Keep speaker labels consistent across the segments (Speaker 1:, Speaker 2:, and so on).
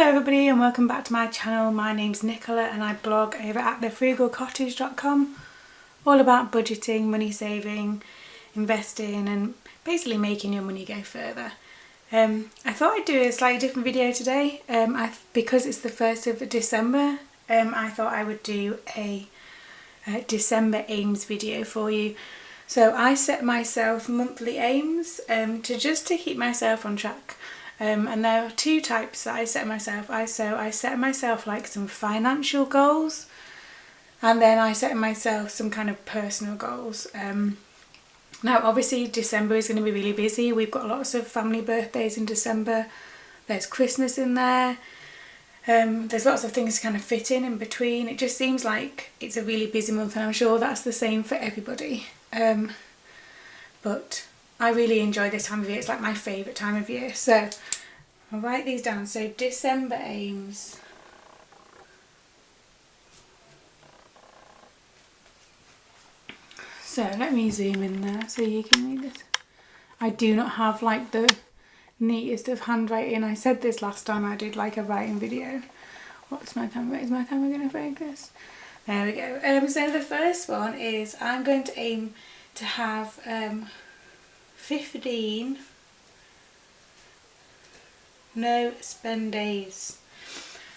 Speaker 1: Hello everybody and welcome back to my channel. My name's Nicola and I blog over at thefrugalcottage.com, all about budgeting, money saving, investing and basically making your money go further. I thought I'd do a slightly different video today because it's the 1st of December. I thought I would do a December aims video for you. So I set myself monthly aims to keep myself on track. And there are two types that I set myself. I set myself like some financial goals, and then I set myself some kind of personal goals. Now obviously December is going to be really busy. We've got lots of family birthdays in December. There's Christmas in there. There's lots of things to kind of fit in between. It just seems like it's a really busy month, and I'm sure that's the same for everybody. But I really enjoy this time of year. It's like my favourite time of year. So I'll write these down. So December aims. So let me zoom in there so you can read this. I do not have like the neatest of handwriting. I said this last time I did like a writing video. What's my camera? Is my camera going to focus? There we go. So the first one is I'm going to aim to have 15 no spend days.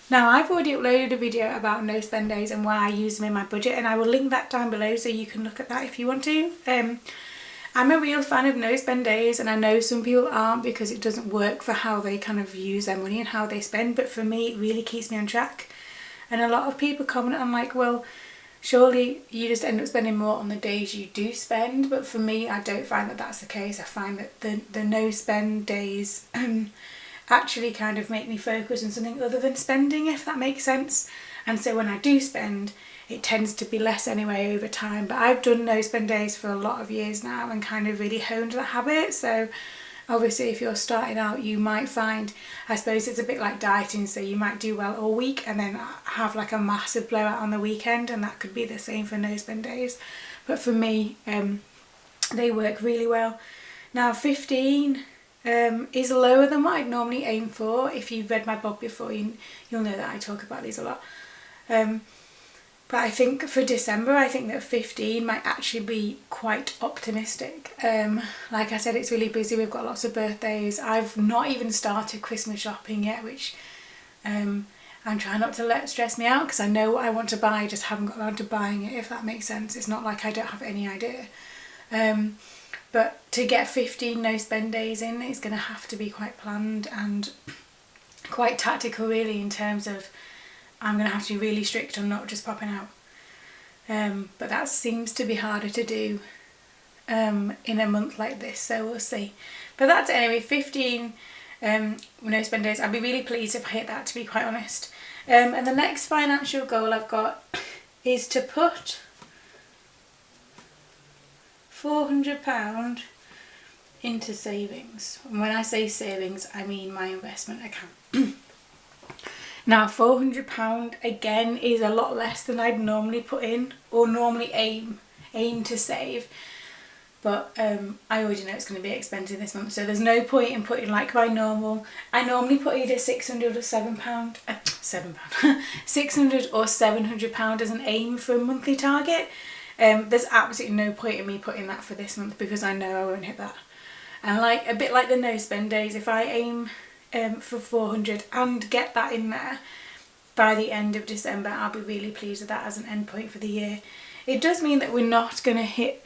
Speaker 1: Now I've already uploaded a video about no spend days and why I use them in my budget, and I will link that down below so you can look at that if you want to. I'm a real fan of no spend days, and I know some people aren't because it doesn't work for how they kind of use their money and how they spend, but for me it really keeps me on track. And a lot of people comment on like, well, surely you just end up spending more on the days you do spend, but for me I don't find that that's the case. I find that the no spend days actually kind of make me focus on something other than spending, if that makes sense. And so when I do spend, it tends to be less anyway over time. But I've done no spend days for a lot of years now and kind of really honed that habit. So obviously if you're starting out, you might find, I suppose it's a bit like dieting, so you might do well all week and then have like a massive blowout on the weekend, and that could be the same for no spend days. But for me, they work really well. Now 15 is lower than what I'd normally aim for. If you've read my blog before, you'll know that I talk about these a lot. But I think for December, I think that 15 might actually be quite optimistic. Like I said, it's really busy. We've got lots of birthdays. I've not even started Christmas shopping yet, which I'm trying not to let stress me out because I know what I want to buy, I just haven't got around to buying it, if that makes sense. It's not like I don't have any idea. But to get 15 no spend days in, it's going to have to be quite planned and quite tactical really, in terms of I'm going to have to be really strict on not just popping out. But that seems to be harder to do in a month like this, so we'll see. But that's anyway, 15 no spend days. I'd be really pleased if I hit that, to be quite honest. And the next financial goal I've got is to put £400 into savings. And when I say savings, I mean my investment account. Now £400 again is a lot less than I'd normally put in or normally aim to save, but I already know it's going to be expensive this month, so there's no point in putting like my normal. I normally put either £600 or £600 or £700 as an aim for a monthly target. There's absolutely no point in me putting that for this month because I know I won't hit that. And like a bit like the no spend days, if I aim for 400 and get that in there by the end of December, I'll be really pleased with that as an end point for the year. It does mean that we're not going to hit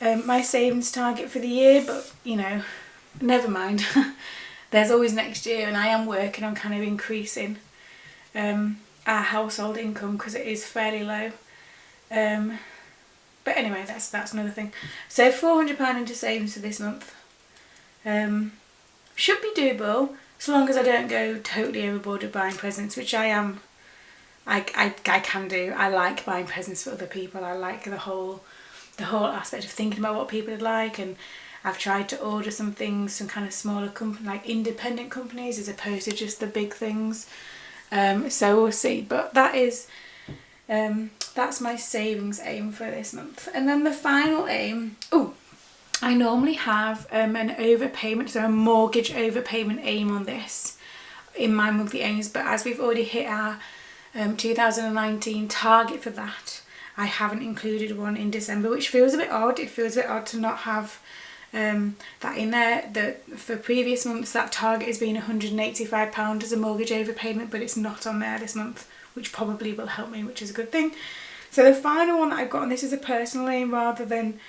Speaker 1: my savings target for the year, but you know, never mind. There's always next year, and I am working on kind of increasing our household income because it is fairly low. But anyway, that's another thing. So £400 into savings for this month should be doable, so long as I don't go totally overboard with buying presents, which I am. I can do. I like buying presents for other people. I like the whole aspect of thinking about what people would like, and I've tried to order some things, some kind of smaller company, like independent companies, as opposed to just the big things. So we'll see. But that is. That's my savings aim for this month. And then the final aim, I normally have an overpayment, so a mortgage overpayment aim on this. in my monthly aims, but as we've already hit our 2019 target for that, I haven't included one in December, which feels a bit odd. It feels a bit odd to not have that in there. For previous months that target has been £185 as a mortgage overpayment, but it's not on there this month, which probably will help me, which is a good thing. So the final one that I've got, and this is a personal aim rather than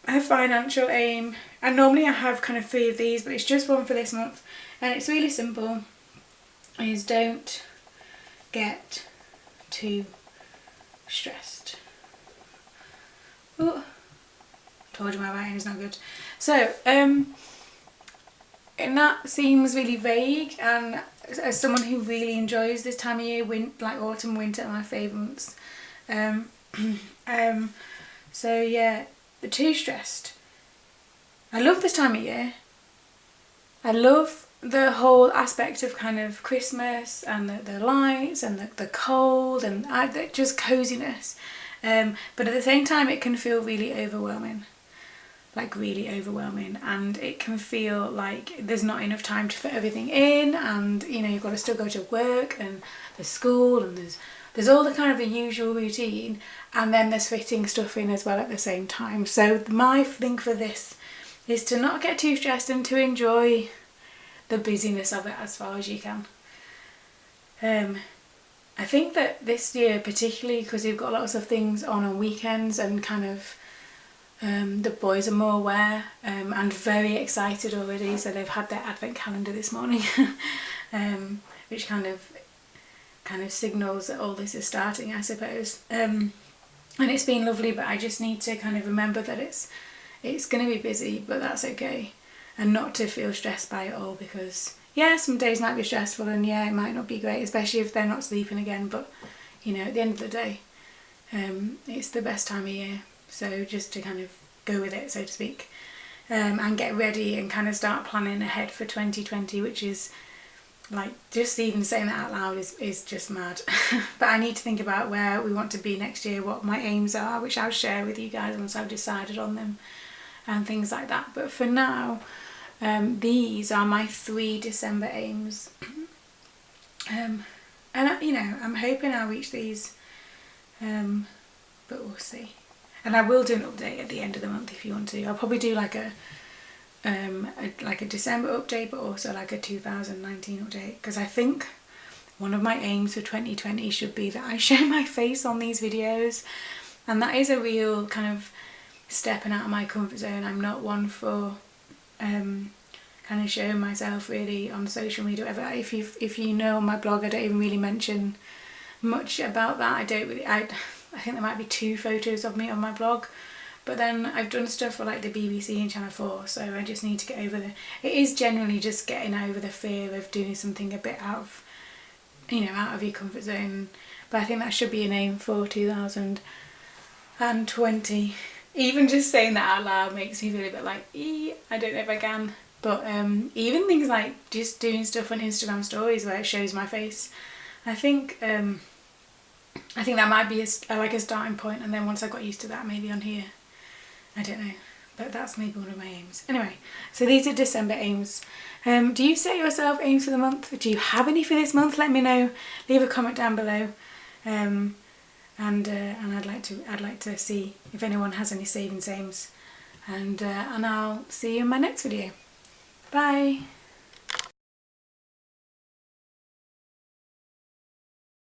Speaker 1: a financial aim, and normally I have kind of 3 of these, but it's just one for this month, and it's really simple, is don't get too stressed. Oh, told you my writing is not good. So and that seems really vague, and as someone who really enjoys this time of year, like autumn, winter are my favourites. So yeah, the too stressed. I love this time of year. I love the whole aspect of kind of Christmas and the lights and the cold and just coziness. But at the same time it can feel really overwhelming. Like really overwhelming, and it can feel like there's not enough time to fit everything in, and you know, you've got to still go to work and there's school and there's all the kind of the usual routine, and then there's fitting stuff in as well at the same time. So my thing for this is to not get too stressed and to enjoy the busyness of it as far as you can. I think that this year, particularly because we've got lots of things on weekends, and kind of the boys are more aware and very excited already, so they've had their advent calendar this morning, which kind of signals that all this is starting, I suppose. And it's been lovely, but I just need to kind of remember that it's going to be busy, but that's okay, and not to feel stressed by it all, because yeah, some days might be stressful, and yeah, it might not be great, especially if they're not sleeping again, but you know, at the end of the day, it's the best time of year. So just to kind of go with it, so to speak, and get ready and kind of start planning ahead for 2020, which is like, just even saying that out loud is just mad. But I need to think about where we want to be next year, what my aims are, which I'll share with you guys once I've decided on them and things like that. But for now, these are my 3 December aims. And you know, I'm hoping I'll reach these, but we'll see. And I will do an update at the end of the month if you want to. I'll probably do like a December update, but also like a 2019 update, because I think one of my aims for 2020 should be that I show my face on these videos, and that is a real kind of stepping out of my comfort zone. I'm not one for kind of showing myself really on social media, whatever. If you know on my blog, I don't even really mention much about that. I think there might be 2 photos of me on my blog, but then I've done stuff for like the BBC and Channel 4, so I just need to get over it is generally just getting over the fear of doing something a bit out of, you know, out of your comfort zone. But I think that should be an aim for 2020. Even just saying that out loud makes me feel a bit like, I don't know if I can. But even things like just doing stuff on Instagram stories where it shows my face, I think that might be like a starting point, and then once I got used to that, maybe on here, I don't know, but that's maybe one of my aims. Anyway, so these are December aims. Do you set yourself aims for the month? Do you have any for this month? Let me know. Leave a comment down below, and I'd like to see if anyone has any savings aims, and I'll see you in my next video. Bye.